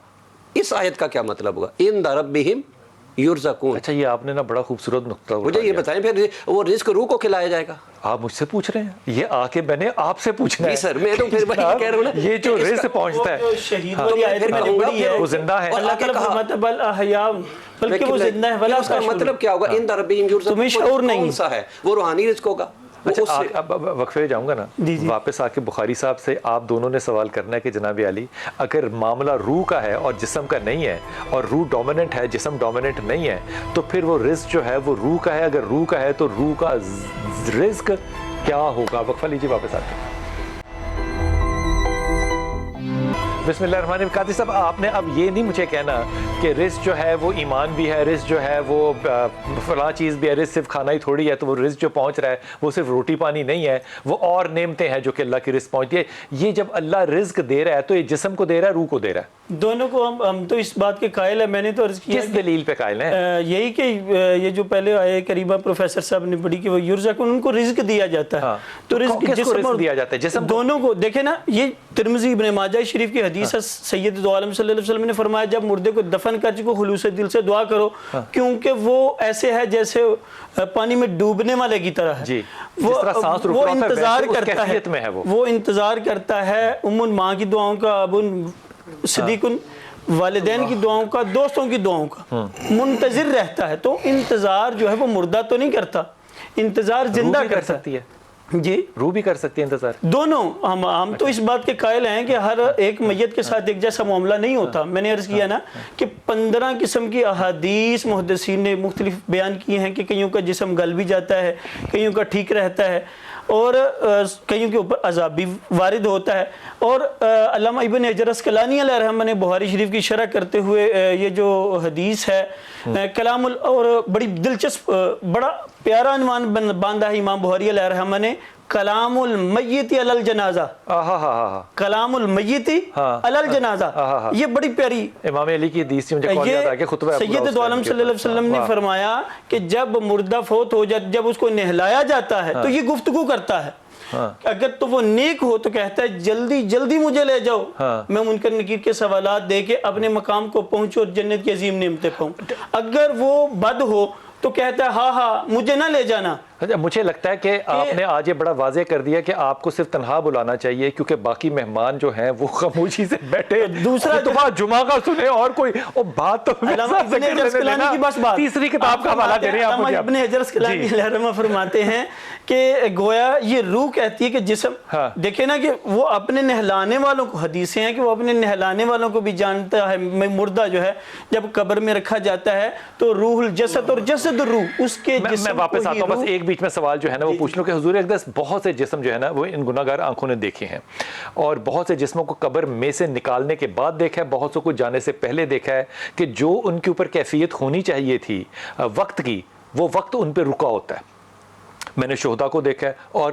اس آیت کا کیا مطلب ہوگا, ان ربہم یرزقون؟ اچھا, یہ آپ نے نا بڑا خوبصورت نقطہ مجھے یہ بتائیں پھر وہ رزق روح کو کھلایا جائے گا؟ آپ مجھ سے پوچھ رہے ہیں, یہ آ کے میں نے آپ سے پوچھنا ہے. سر میں تو پھر وہی کہہ رہا ہوں نا, یہ جو رزق پہنچتا ہے شہید والی آیت میں بڑی ہے, وہ زندہ ہے. اللہ تعالیٰ فرماتا ہے بل احیاء, بلکہ وہ زندہ ہے. اس کا مطلب کیا ہوگا ان ربہم یرزقون؟ تمہیں شعور نہیں, کون سا ہے وہ روحانی رزق ہوگا. اچھا, اب وقفے جاؤں گا نا, واپس آ کے بخاری صاحب سے آپ دونوں نے سوال کرنا ہے کہ جناب علی, اگر معاملہ روح کا ہے اور جسم کا نہیں ہے, اور روح ڈومیننٹ ہے, جسم ڈومیننٹ نہیں ہے, تو پھر وہ رزق جو ہے وہ روح کا ہے. اگر روح کا ہے تو روح کا رزق کیا ہوگا؟ وقفہ لیجیے, واپس آتے ہیں. بسم اللہ الرحمن الرحیم. قاضی صاحب, آپ نے اب یہ نہیں مجھے کہنا کہ رزق جو ہے وہ ایمان بھی ہے, رزق جو ہے وہ فلاں چیز بھی ہے, رزق صرف کھانا ہی تھوڑی ہے, تو وہ رزق جو پہنچ رہا ہے وہ صرف روٹی پانی نہیں ہے, وہ اور نعمتیں ہیں جو کہ اللہ کی رزق پہنچتی ہے. یہ جب اللہ رزق دے رہا ہے تو یہ جسم کو دے رہا ہے, روح کو دے رہا ہے؟ دونوں کو ہم تو اس بات کے قائل ہیں. میں نے تو عرض کیا کس دلیل پہ قائل ہیں؟ یہی کہ یہ جو پہلے آئے کریمہ پروفیسر صاحب نے پڑھی کہ وہ یرزقون, ان کو رزق دیا جاتا ہے. تو رزق جسم اور دیا جاتا ہے, جسم دونوں کو دیکھیں نا. یہ ترمذی ابن ماجہ شریف کی حدیث ہے, سید دو عالم صلی اللہ علیہ وسلم نے فرمایا جب مردے کو دفن کر چکو خلوص دل سے دعا کرو, کیونکہ وہ ایسے ہے جیسے پانی میں ڈوبنے والے کی طرح ہے. وہ انتظار کرتا ہے, وہ انتظار کرتا ہے امن ماں کی دعاؤں کا, ابن صدیق والدین کی دعاؤں کا, دوستوں کی دعاؤں کا, منتظر رہتا ہے. تو انتظار جو ہے وہ مردہ تو نہیں کرتا, انتظار زندہ کر سکتی ہے. جی, روح بھی کر سکتی ہے انتظار. دونوں. ہم تو اس بات کے قائل ہیں کہ ہر ایک میت کے ساتھ ایک جیسا معاملہ نہیں ہوتا. میں نے عرض کیا نا کہ 15 قسم کی احادیث محدثین نے مختلف بیان کی ہیں کہ کئیوں کا جسم گل بھی جاتا ہے, کئیوں کا ٹھیک رہتا ہے, اور کئیوں کے اوپر عذاب بھی وارد ہوتا ہے. اور علامہ ابن حجر اسقلانی علیہ رحمہ نے بخاری شریف کی شرح کرتے ہوئے یہ جو حدیث ہے کلام اور بڑی دلچسپ, بڑا پیارا عنوان باندھا ہے امام بخاری علیہ رحمہ نے, کلام المیت علی الجنازہ. کلام المیت علی الجنازہ, یہ بڑی پیاری امام علی کی حدیث مجھے کال یاد آ گیا, خطبہ سید دو عالم صلی اللہ علیہ وسلم نے فرمایا کہ جب مردہ فوت ہو جاتا, جب اس کو نہلایا جاتا ہے تو یہ گفتگو کرتا ہے. اگر تو وہ نیک ہو تو کہتا ہے جلدی جلدی مجھے لے جاؤ, میں منکر نکیر کے سوالات دے کے اپنے مقام کو پہنچو اور جنت کی عظیم نعمتیں پاؤں. اگر وہ بد ہو تو کہتا ہے ہاں مجھے نہ لے جانا. مجھے لگتا ہے کہ آپ نے آج یہ بڑا واضح کر دیا کہ آپ کو صرف تنہا بلانا چاہیے, کیونکہ باقی مہمان جو ہیں وہ خاموشی سے بیٹھے دوسرا جمعہ کا سنیں, اور کوئی بات تو تیسری کتاب کا حوالہ دے رہے ہیں آپ مجھے. ابن حجر اسقلانی علیہ رحمہ فرماتے ہیں کہ گویا یہ روح کہتی ہے کہ جسم, دیکھیں نا کہ وہ اپنے نہلانے والوں کو, حدیثیں ہیں کہ وہ اپنے نہلانے والوں کو بھی جانتا ہے. مردہ جو ہے جب قبر میں رکھا جاتا ہے تو روح الجسد اور جسد الروح, اس کے جسم. میں واپس آتا ہوں, بس ایک بیچ میں سوال جو ہے نا وہ پوچھ لوں کہ حضور اقدس بہت سے جسم جو ہے نا وہ ان گناہگار آنکھوں نے دیکھے ہیں, اور بہت سے جسموں کو قبر میں سے نکالنے کے بعد دیکھا ہے, بہت سے کو جانے سے پہلے دیکھا ہے کہ جو ان کے اوپر کیفیت ہونی چاہیے تھی وقت کی, وہ وقت ان پہ رکا ہوتا ہے. میں نے شہداء کو دیکھا ہے, اور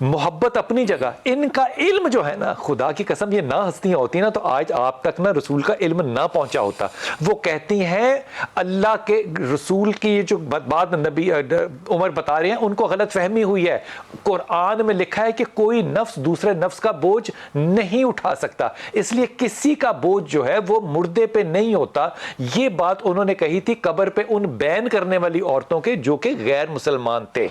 محبت اپنی جگہ، ان کا علم جو ہے نا، خدا کی قسم یہ نہ ہستیاں ہوتی نا تو آج آپ تک نا رسول کا علم نہ پہنچا ہوتا. وہ کہتی ہیں اللہ کے رسول کی یہ جو بات نبی عمر بتا رہے ہیں ان کو غلط فہمی ہوئی ہے. قرآن میں لکھا ہے کہ کوئی نفس دوسرے نفس کا بوجھ نہیں اٹھا سکتا، اس لیے کسی کا بوجھ جو ہے وہ مردے پہ نہیں ہوتا. یہ بات انہوں نے کہی تھی قبر پہ ان بین کرنے والی عورتوں کے جو کہ غیر مسلمان تھے.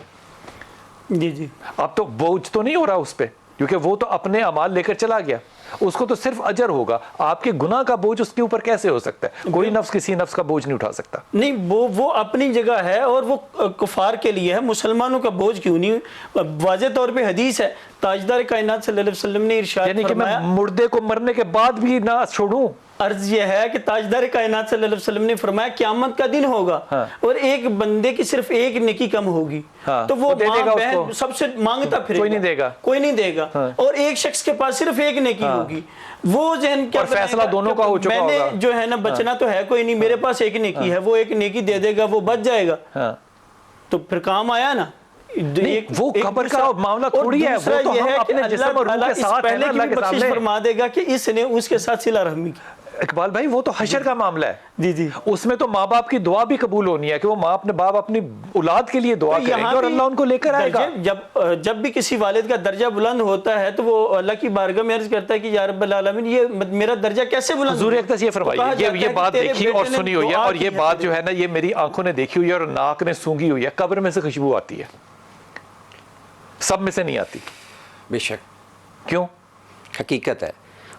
جی جی. اب تو بوجھ تو نہیں ہو رہا اس پہ، کیونکہ وہ تو اپنے اعمال لے کر چلا گیا، اس کو تو صرف اجر ہوگا. آپ کے گناہ کا بوجھ اس کے اوپر کیسے ہو سکتا ہے؟ کوئی نفس کسی نفس کا بوجھ نہیں اٹھا سکتا. نہیں، وہ اپنی جگہ ہے اور وہ کفار کے لیے ہے، مسلمانوں کا بوجھ کیوں نہیں؟ واضح طور پہ حدیث ہے، تاجدار کائنات صلی اللہ علیہ وسلم نے ارشاد یعنی کہ میں فرمایا، مردے کو مرنے کے بعد بھی نہ چھوڑوں. عرض یہ ہے کہ تاجدار کائنات صلی اللہ علیہ وسلم نے فرمایا قیامت کا دن ہوگا اور ایک بندے کی صرف ایک نیکی کم ہوگی تو وہ ماں بہن سب سے مانگتا پھرے گا، کوئی نہیں دے گا. اور ایک شخص کے پاس صرف ایک نیکی ہوگی، وہ ذہن کیا فیصلہ دونوں کا ہو چکا ہوگا. میں نے جو ہے نا بچنا تو ہے کوئی نہیں، میرے پاس ایک نیکی ہے، وہ ایک نیکی دے دے گا، وہ بچ جائے گا، تو پھر کام آیا نا. وہ قبر کا معاملہ تھوڑی ہے، وہ تو ہم اپنے جسم اور روح کے ساتھ ہیں نا اللہ کے سامنے. فرما دے گا کہ اس نے اس کے ساتھ صلہ رحمی کی. اقبال بھائی وہ تو حشر کا معاملہ ہے. جی جی. اس میں تو ماں باپ کی دعا بھی قبول ہونی ہے کہ وہ ماں اپنے باپ اپنی اولاد کے لیے دعا کریں گے اور اللہ ان کو لے کر آئے گا. جب بھی کسی والد کا درجہ بلند ہوتا ہے تو وہ اللہ کی بارگاہ میں عرض کرتا ہے کہ یا رب العالمین یہ میرا درجہ کیسے بلند؟ حضور اقدس یہ فرمائیے، یہ بات دیکھی اور سنی ہوئی ہے، اور یہ بات جو ہے نا یہ میری آنکھوں نے دیکھی ہوئی ہے اور ناک نے سونگھی ہوئی ہے. قبر میں سے خوشبو آتی ہے، سب میں سے نہیں آتی. بے شک. کیوں؟ حقیقت ہے.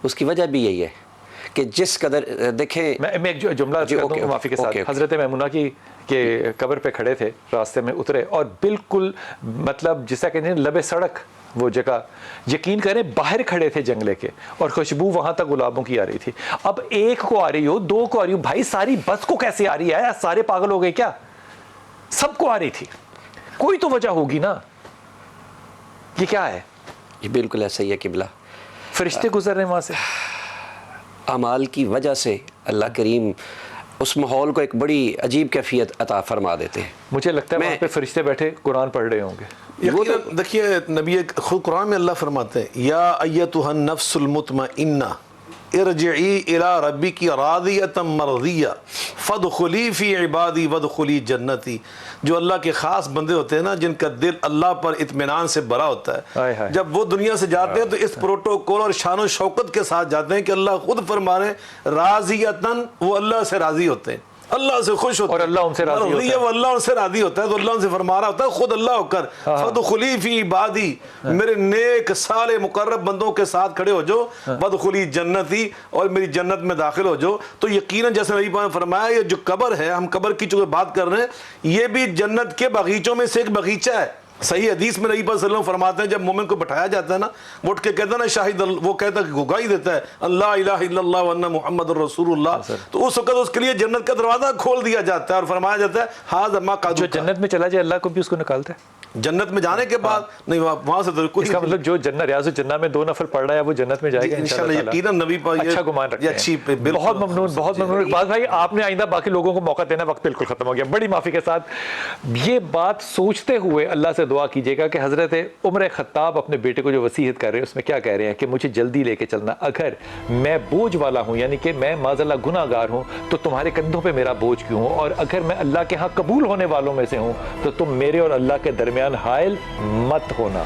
اس کی وجہ بھی یہی ہے کہ جس قدر دیکھیں، میں ایک جملہ کر دوں معافی کے ساتھ. حضرت میمونہ کی کہ قبر پہ کھڑے تھے، راستے میں اترے اور بالکل مطلب جسا کہتے ہیں لبے سڑک وہ جگہ، یقین کریں باہر کھڑے تھے جنگلے کے اور خوشبو وہاں تک گلابوں کی آ رہی تھی. اب ایک کو آ رہی ہو، دو کو آ رہی ہو، بھائی ساری بس کو کیسے آ رہی ہے؟ سارے پاگل ہو گئے کیا؟ سب کو آ رہی تھی، کوئی تو وجہ ہوگی نا. یہ کیا ہے؟ یہ بالکل ایسا ہی ہے قبلہ. فرشتے گزر رہے ہیں وہاں سے. اعمال کی وجہ سے اللہ کریم اس ماحول کو ایک بڑی عجیب کیفیت عطا فرما دیتے ہیں. مجھے لگتا ہے وہاں پہ فرشتے بیٹھے قرآن پڑھ رہے ہوں گے. وہ دیکھیے نبی خود قرآن میں اللہ فرماتے ہیں یا ایتھا النفس المطمئنہ ارجعی الی ربک راضیۃ مرضیہ فادخلی فی عبادی وادخلی جنتی. جو اللہ کے خاص بندے ہوتے ہیں نا، جن کا دل اللہ پر اطمینان سے بھرا ہوتا ہے، جب وہ دنیا سے جاتے ہیں تو اس پروٹوکول اور شان و شوکت کے ساتھ جاتے ہیں کہ اللہ خود فرما رہے ہیں راضیتاً، وہ اللہ سے راضی ہوتے ہیں، اللہ سے خوش ہوتا ہے، اور اللہ ان سے راضی ہوتا ہے، وہ اللہ ان سے راضی ہوتا ہے، تو اللہ ان سے فرما رہا ہوتا ہے خود اللہ ہو کر فادخلی فی عبادی، میرے نیک صالح مقرب بندوں کے ساتھ کھڑے ہو جو، وادخلی جنتی، اور میری جنت میں داخل ہو جو. تو یقیناً جیسے نبی پاک نے فرمایا یہ جو قبر ہے، ہم قبر کی چونکہ بات کر رہے ہیں، یہ بھی جنت کے باغیچوں میں سے ایک باغیچہ ہے. صحیح حدیث میں نبی پاک صلی اللہ علیہ وسلم فرماتے ہیں جب مومن کو بٹھایا جاتا ہے نا، وہ اٹھ کے کہتا ہے نا شاہد، وہ کہتا ہے کہ گواہی دیتا ہے اللہ الہ الا اللہ وان محمد الرسول اللہ، تو اس وقت اس کے لیے جنت کا دروازہ کھول دیا جاتا ہے اور فرمایا جاتا ہے ہاذا ما قد. جو جنت میں چلا جائے اللہ کو بھی اس کو نکالتا ہے جنت میں جانے کے بعد. نہیں وہاں سے تو کوئی، اس کا مطلب جو جنت ریاض الجنہ میں 2 نفل پڑھ رہا ہے وہ جنت میں جائے گا انشاءاللہ. یقیناً نبی پاک اچھا گمان رکھتے ہیں. بہت ممنون، بہت ممنون اقبال بھائی. آپ نے آئندہ باقی لوگوں کو موقع دینا، وقت بالکل ختم ہو گیا. بڑی معافی کے ساتھ یہ بات سوچتے ہوئے اللہ سے دعا کیجیے گا کہ حضرت عمر خطاب اپنے بیٹے کو جو وصیت کر رہے ہیں اس میں کیا کہہ رہے ہیں کہ مجھے جلدی لے کے چلنا، اگر میں بوجھ والا ہوں یعنی کہ میں معاذ اللہ گناہ گار ہوں تو تمہارے کندھوں پہ میرا بوجھ کیوں ہوں، اور اگر میں اللہ کے ہاں قبول ہونے والوں میں سے ہوں تو تم میرے اور اللہ کے درمیان حائل مت ہونا.